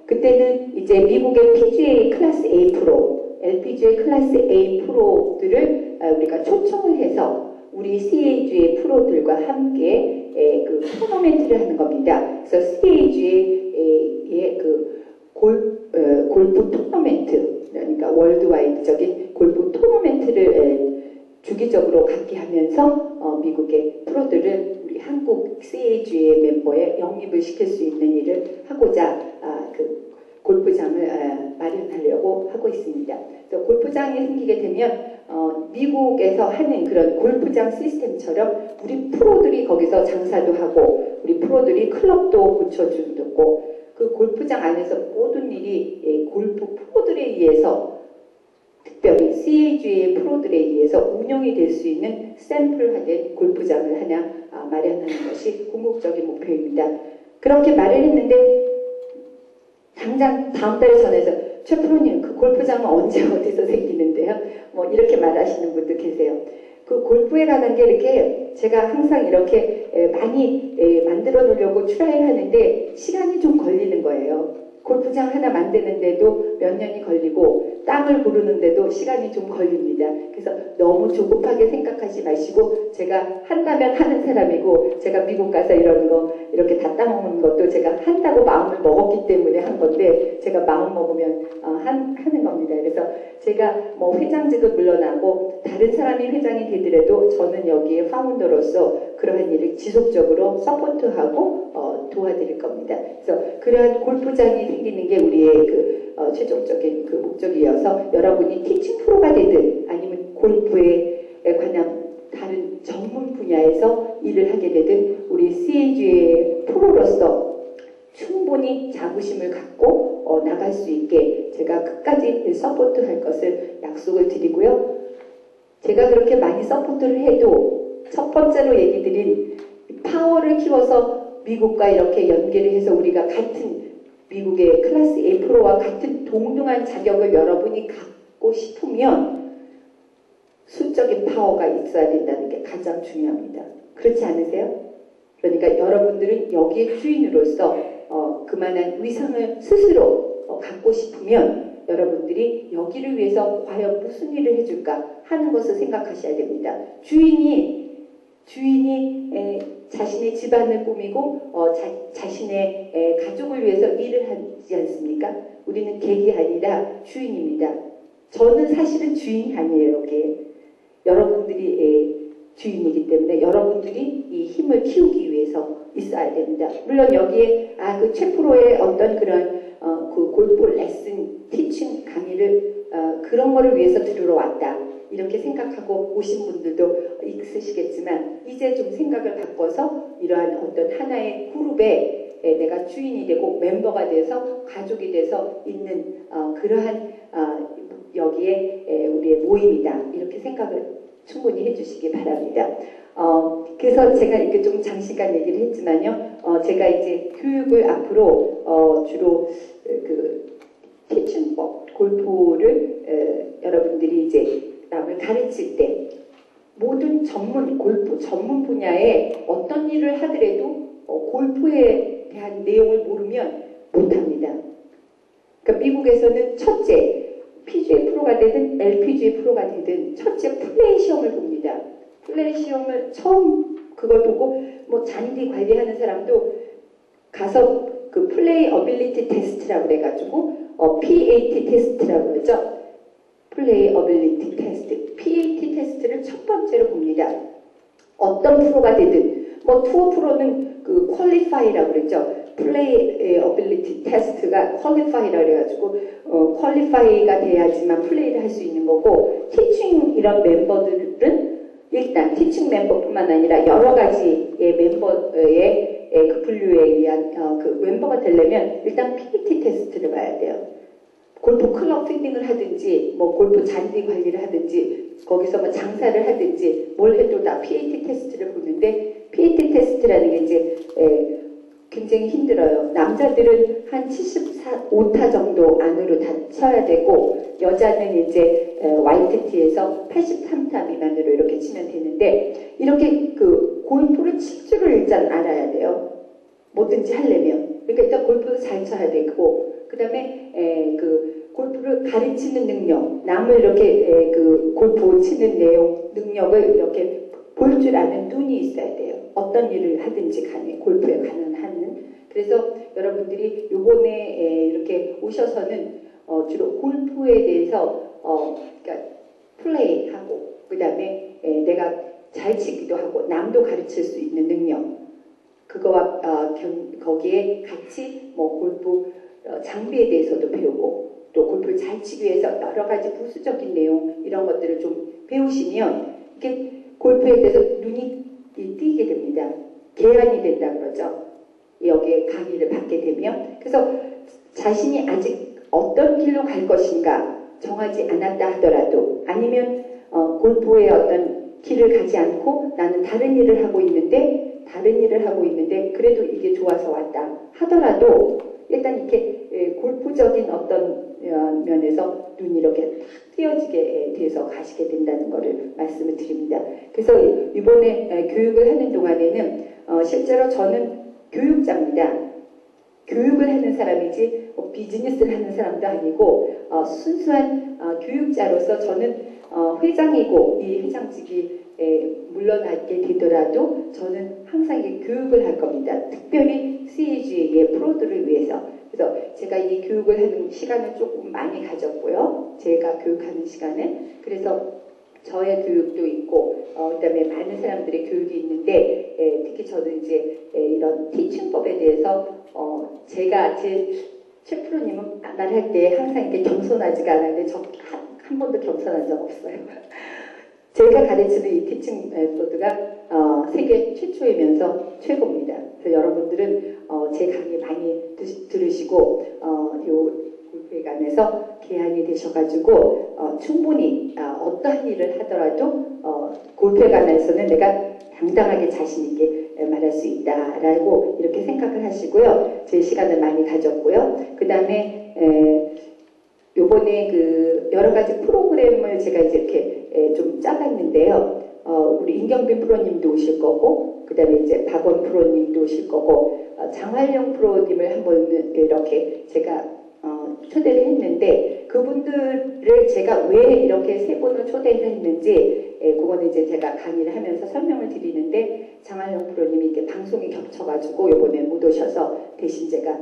그때는 이제 미국의 PGA 클래스 A 프로, LPGA 클래스 A 프로들을 우리가 초청을 해서 우리 CAGA 프로들과 함께 그 토너멘트를 하는 겁니다. 그래서 CAGA의 그 골프 토너멘트 그러니까 월드와이드적인 골프 토너멘트를 주기적으로 갖게 하면서 미국의 프로들을 우리 한국 CAGA 멤버에 영입을 시킬 수 있는 일을 하고자 그 골프장을 마련하려고 하고 있습니다. 그래서 골프장이 생기게 되면 미국에서 하는 그런 골프장 시스템처럼 우리 프로들이 거기서 장사도 하고 우리 프로들이 클럽도 고쳐주고 그 골프장 안에서 모든 일이 골프 프로들에 의해서 특별히 CAGA 프로들에 의해서 운영이 될 수 있는 샘플화된 골프장을 하나 마련하는 것이 궁극적인 목표입니다. 그렇게 마련했는데 당장 다음 달에 전해서 최 프로님 그 골프장은 언제 어디서 생기는데요? 뭐 이렇게 말하시는 분도 계세요. 그 골프에 관한 게 이렇게 제가 항상 이렇게 많이 만들어 놓으려고 트라이를 하는데 시간이 좀 걸리는 거예요. 골프장 하나 만드는데도 몇 년이 걸리고 땅을 고르는데도 시간이 좀 걸립니다. 그래서 너무 조급하게 생각하지 마시고 제가 한다면 하는 사람이고 제가 미국 가서 이런 거 이렇게 다 따먹는 것도 제가 한다고 마음을 먹었기 때문에 한 건데 제가 마음 먹으면 하는 겁니다. 그래서 제가 뭐 회장직은 물러나고 다른 사람이 회장이 되더라도 저는 여기에 파운더로서 그러한 일을 지속적으로 서포트하고 도와드릴 겁니다. 그래서 그러한 골프장이 생기는 게 우리의 최종적인 목적이어서 여러분이 티칭 프로가 되든 아니면 골프에 관한 다른 전문 분야에서 일을 하게 되든 우리 CAG의 프로로서 충분히 자부심을 갖고 나갈 수 있게 제가 끝까지 서포트할 것을 약속을 드리고요. 제가 그렇게 많이 서포트를 해도 첫 번째로 얘기 드린 파워를 키워서 미국과 이렇게 연계를 해서 우리가 같은 미국의 클래스 A 프로와 같은 동등한 자격을 여러분이 갖고 싶으면 수적인 파워가 있어야 된다는 게 가장 중요합니다. 그렇지 않으세요? 그러니까 여러분들은 여기의 주인으로서 그만한 위상을 스스로 갖고 싶으면 여러분들이 여기를 위해서 과연 무슨 일을 해줄까 하는 것을 생각하셔야 됩니다. 주인이 자신의 집안을 꾸미고 자신의 가족을 위해서 일을 하지 않습니까? 우리는 객이 아니라 주인입니다. 저는 사실은 주인이 아니에요. 여기에. 여러분들이 주인이기 때문에 여러분들이 이 힘을 키우기 위해서 있어야 됩니다. 물론 여기에 그 최프로의 어떤 그런 그 골프 레슨, 티칭 강의를 그런 거를 위해서 들으러 왔다. 이렇게 생각하고 오신 분들도 있으시겠지만 이제 좀 생각을 바꿔서 이러한 어떤 하나의 그룹에 내가 주인이 되고 멤버가 돼서 가족이 돼서 있는 그러한 여기에 우리의 모임이다. 이렇게 생각을 충분히 해주시기 바랍니다. 그래서 제가 이렇게 좀 장시간 얘기를 했지만요. 제가 이제 교육을 앞으로 주로 티칭법, 골프를 여러분들이 이제 남을 가르칠 때 모든 골프 전문 분야에 어떤 일을 하더라도 골프에 대한 내용을 모르면 못합니다. 그러니까 미국에서는 첫째, PGA 프로가 되든 LPGA 프로가 되든 첫째 플레이 시험을 봅니다. 플레이 시험을 처음 그걸 보고 뭐 잔디 관리하는 사람도 가서 그 플레이 어빌리티 테스트라고 그래가지고 PAT 테스트라고 그러죠. 플레이 어빌리티 테스트, PAT 테스트를 첫 번째로 봅니다. 어떤 프로가 되든 뭐 투어 프로는 그 퀄리파이라고 그랬죠. 플레이 어빌리티 테스트가 퀄리파이라고 그래가지고 퀄리파이가 돼야지만 플레이를 할 수 있는 거고 티칭 이런 멤버들은 일단 티칭 멤버뿐만 아니라 여러 가지의 멤버의 그 분류에 의한 그 멤버가 되려면 일단 PAT 테스트를 봐야 돼요. 골프 클럽 피딩을 하든지 뭐 골프 잔디 관리를 하든지 거기서 뭐 장사를 하든지 뭘 해도 다 PAT 테스트를 보는데 PAT 테스트라는 게 이제 굉장히 힘들어요. 남자들은 한 75타 정도 안으로 다 쳐야 되고 여자는 이제 YTT에서 83타 미만으로 이렇게 치면 되는데 이렇게 그 골프를 칠 줄을 일단 알아야 돼요. 뭐든지 하려면. 그러니까 일단 골프를 잘 쳐야 되고 그 다음에 그 골프를 가르치는 능력, 남을 이렇게 그 골프 치는 능력을 이렇게 볼 줄 아는 눈이 있어야 돼요. 어떤 일을 하든지 간에 골프에 관한하는. 그래서 여러분들이 요번에 이렇게 오셔서는 주로 골프에 대해서 그러니까 플레이하고 그 다음에 내가 잘 치기도 하고 남도 가르칠 수 있는 능력 그거와 거기에 같이 뭐 골프 장비에 대해서도 배우고 또 골프를 잘 치기 위해서 여러 가지 부수적인 내용 이런 것들을 좀 배우시면 이게 골프에 대해서 눈이 띄게 됩니다. 개안이 된다 그러죠. 여기에 강의를 받게 되면 그래서 자신이 아직 어떤 길로 갈 것인가 정하지 않았다 하더라도 아니면 골프의 어떤 길을 가지 않고 나는 다른 일을 하고 있는데 그래도 이게 좋아서 왔다 하더라도 일단 이렇게 골프적인 어떤 면에서 눈이 이렇게 탁 띄어지게 돼서 가시게 된다는 것을 말씀을 드립니다. 그래서 이번에 교육을 하는 동안에는 실제로 저는 교육자입니다. 교육을 하는 사람이지 비즈니스를 하는 사람도 아니고 순수한 교육자로서 저는 회장이고 이 회장직이 물러나게 되더라도 저는 항상 이 교육을 할 겁니다. 특별히 CAG의 프로들을 위해서. 그래서 제가 이 교육을 하는 시간을 조금 많이 가졌고요. 제가 교육하는 시간은. 그래서 저의 교육도 있고 그다음에 많은 사람들의 교육이 있는데 특히 저는 이제 이런 티칭법에 대해서 제가 최 프로님은 말할 때 항상 이렇게 겸손하지가 않은데 저 한 번도 겸손한 적 없어요. 제가 가르치는 이 티칭 메소드가 세계 최초이면서 최고입니다. 그래서 여러분들은 제 강의 많이 들으시고 요 골프회관에서 개안이 되셔가지고 충분히 어떠한 일을 하더라도 골프회관에서는 내가 당당하게 자신 있게 말할 수 있다라고 이렇게 생각을 하시고요. 제 시간을 많이 가졌고요. 그 다음에 요번에 그 여러 가지 프로그램을 제가 이제 이렇게 좀 짜봤는데요. 우리 임경빈 프로님도 오실 거고, 그 다음에 이제 박원 프로님도 오실 거고, 장활용 프로님을 한번 이렇게 제가 초대를 했는데, 그분들을 제가 왜 이렇게 세 분을 초대를 했는지, 그거는 이제 제가 강의를 하면서 설명을 드리는데, 장활용 프로님이 이렇게 방송이 겹쳐가지고 요번에 못 오셔서 대신 제가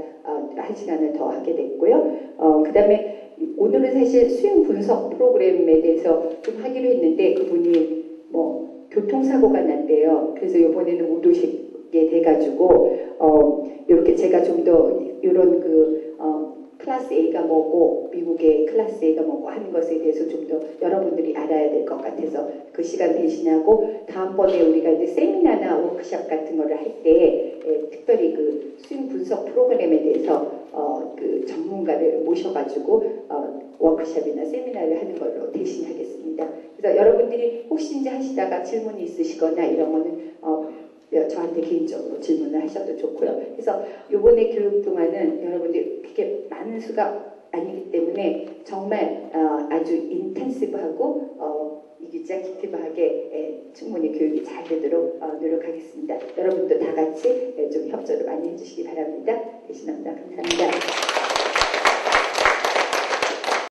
한 시간을 더 하게 됐고요. 그 다음에 오늘은 사실 수용 분석 프로그램에 대해서 좀 하기로 했는데 그분이 뭐 교통사고가 났대요. 그래서 이번에는 못 오시게 돼가지고 이렇게 제가 좀 더 이런 클래스 A가 뭐고 미국의 클래스 A가 뭐고 하는 것에 대해서 좀 더 여러분들이 알아야 될 것 같아서 그 시간 대신하고 다음번에 우리가 이제 세미나나 워크샵 같은 거를 할 때 특별히 그 수용 분석 프로그램에 대해서 그 전문가를 모셔가지고 워크샵이나 세미나를 하는 걸로 대신하겠습니다. 그래서 여러분들이 혹시 이제 하시다가 질문이 있으시거나 이런 거는 저한테 개인적으로 질문을 하셔도 좋고요. 그래서 이번에 교육 동안은 여러분들이 그렇게 많은 수가 아니기 때문에 정말 아주 인텐시브하고 이기자기티브하게 충분히 교육이 잘 되도록 노력하겠습니다. 여러분도 다 같이 좀 협조를 많이 해주시기 바랍니다. 대신합니다. 감사합니다.